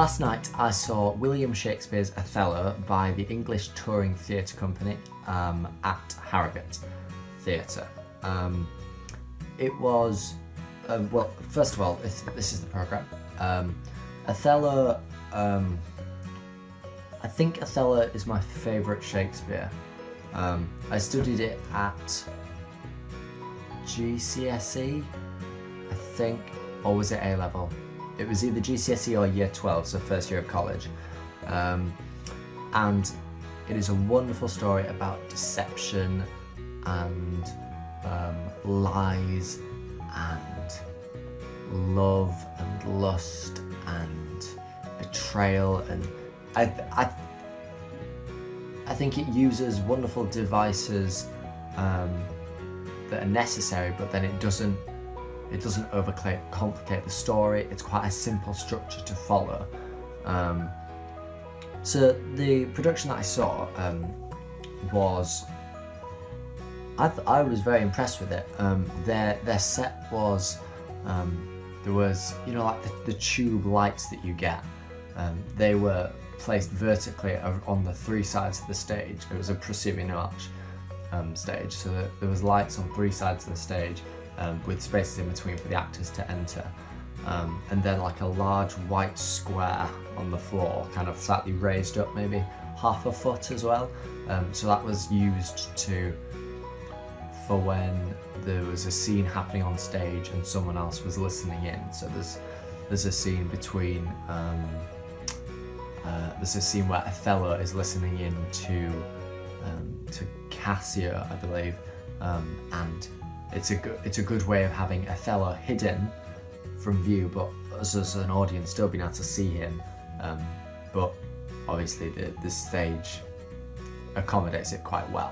last night I saw William Shakespeare's Othello by the English Touring Theatre Company at Harrogate Theatre. It was, well, first of all, this is the programme. Othello, I think Othello is my favourite Shakespeare. I studied it at GCSE, I think, or was it A-level? It was either GCSE or Year 12, so first year of college. And it is a wonderful story about deception and lies and love and lust and betrayal, and I think it uses wonderful devices that are necessary, but then it doesn't overcomplicate the story. It's quite a simple structure to follow. So the production that I saw was, I was very impressed with it. Their set was, there was, like the tube lights that you get. They were placed vertically on the three sides of the stage. It was a proscenium arch stage, so there was lights on three sides of the stage, with spaces in between for the actors to enter, and then like a large white square on the floor, kind of slightly raised up, maybe half a foot as well. So that was used for when there was a scene happening on stage and someone else was listening in. So there's a scene between there's a scene where Othello is listening in to Cassio, I believe, and it's a good way of having Othello hidden from view, but us as an audience still being able to see him. But obviously the stage accommodates it quite well.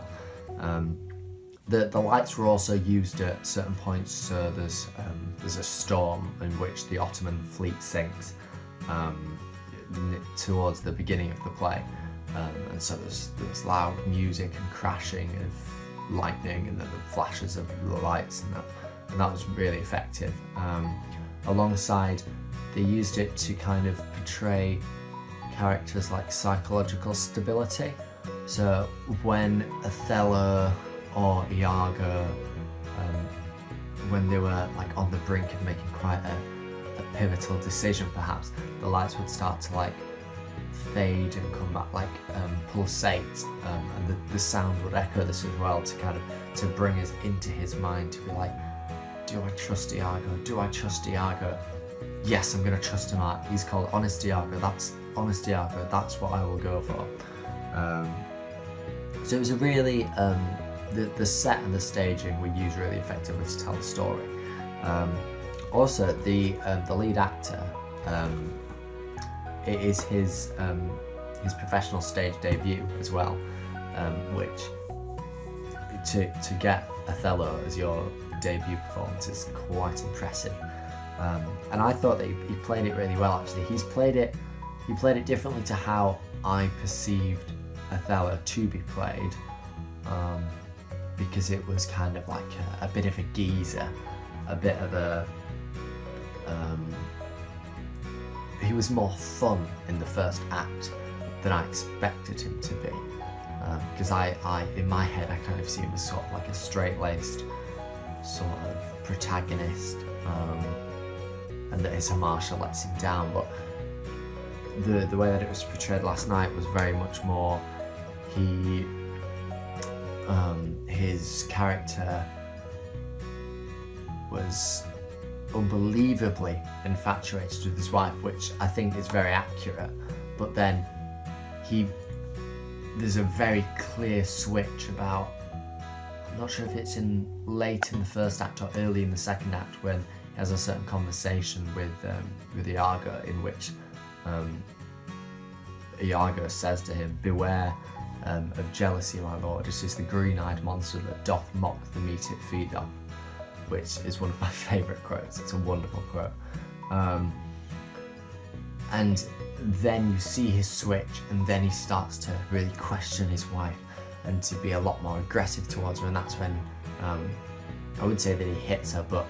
The lights were also used at certain points. So there's a storm in which the Ottoman fleet sinks towards the beginning of the play, and so there's loud music and crashing of lightning, and then the flashes of the lights, and that was really effective. Alongside, they used it to kind of portray characters like psychological stability. So when Othello or Iago, when they were like on the brink of making quite a pivotal decision, perhaps the lights would start to like fade and come back, like pulsate, and the sound would echo this as well, to bring us into his mind, to be like, do I trust Iago? Do I trust Iago? Yes, I'm going to trust him. He's called Honest Iago. That's Honest Iago. That's what I will go for. So it was a really the set and the staging were used really effectively to tell the story. Also, the lead actor, it is his professional stage debut as well, which to get Othello as your debut performance is quite impressive. And I thought that he played it really well. Actually, he played it differently to how I perceived Othello to be played, because it was kind of like a bit of a geezer, a bit of a he was more fun in the first act than I expected him to be, because I in my head I kind of see him as sort of like a straight-laced sort of protagonist, and that his hamartia lets him down. But the way that it was portrayed last night was very much more his character was unbelievably infatuated with his wife, which I think is very accurate, but then there's a very clear switch about, I'm not sure if it's late in the first act or early in the second act, when he has a certain conversation with Iago, in which Iago says to him, "Beware of jealousy, my lord. It is the green-eyed monster that doth mock the meat it feed on," which is one of my favourite quotes. It's a wonderful quote. And then you see his switch, and then he starts to really question his wife and to be a lot more aggressive towards her, and that's when I would say that he hits her, but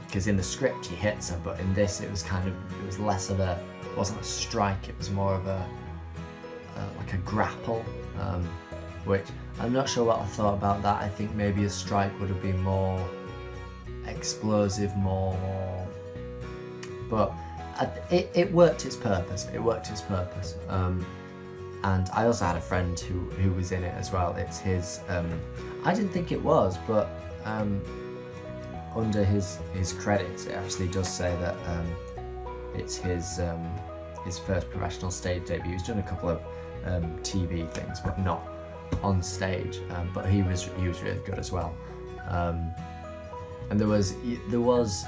because in the script he hits her, but in this it was less of a it wasn't a strike, it was more of like a grapple, which I'm not sure what I thought about that. I think maybe a strike would have been more explosive, but it worked its purpose. And I also had a friend who was in it as well. It's his, I didn't think it was, but under his credits it actually does say that it's his first professional stage debut. He's done a couple of TV things, but not on stage. But he was really good as well. And there was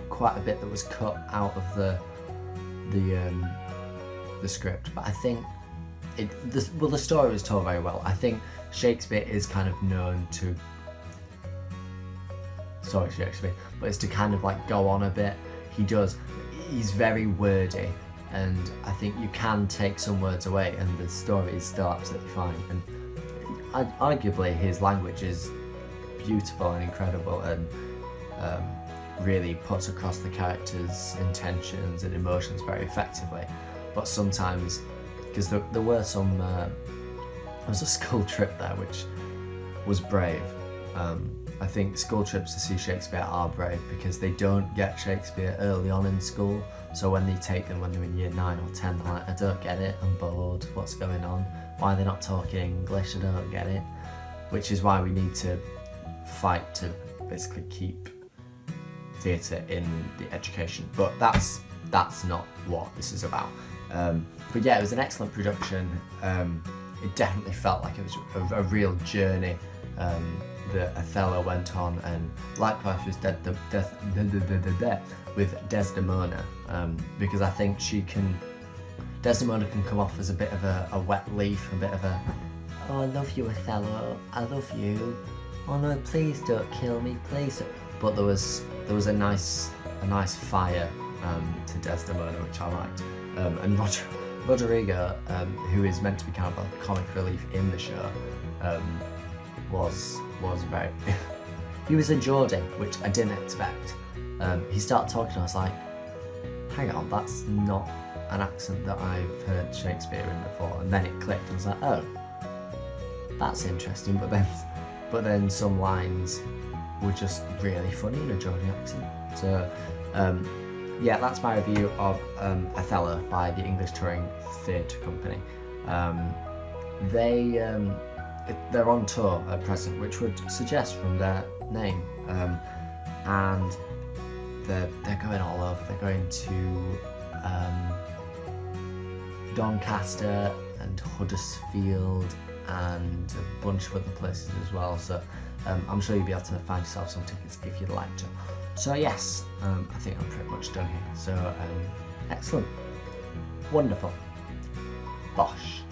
quite a bit that was cut out of the script, but I think the story was told very well. I think Shakespeare is kind of known to, sorry Shakespeare, but it's to kind of like go on a bit. He's very wordy, and I think you can take some words away and the story is still absolutely fine. And arguably his language is beautiful and incredible, and really puts across the characters' intentions and emotions very effectively. But sometimes, because there were some, there was a school trip there which was brave. I think school trips to see Shakespeare are brave because they don't get Shakespeare early on in school. So when they take them when they're in year 9 or 10, they're like, I don't get it, I'm bored, what's going on? Why are they not talking English? I don't get it. Which is why we need to fight to basically keep theatre in the education. But that's not what this is about. But yeah, it was an excellent production. It definitely felt like it was a real journey that Othello went on, and likewise with Desdemona, because I think Desdemona can come off as a bit of a wet leaf, a bit of a, oh I love you Othello, I love you, oh no please don't kill me, please. But there was a nice fire to Desdemona, which I liked. And Rodrigo, who is meant to be kind of a comic relief in the show, was very he was in Geordie, which I didn't expect. He started talking and I was like, hang on, that's not an accent that I've heard Shakespeare in before. And then it clicked and I was like, oh, that's interesting. But then some lines were just really funny in a Geordie accent. So yeah, that's my review of Othello by the English Touring Theatre Company. They're on tour at present, which would suggest from their name, and they're going all over. They're going to Doncaster and Huddersfield and a bunch of other places as well. So I'm sure you'll be able to find yourself some tickets if you'd like to. So yes, I think I'm pretty much done here. So excellent, wonderful, bosh.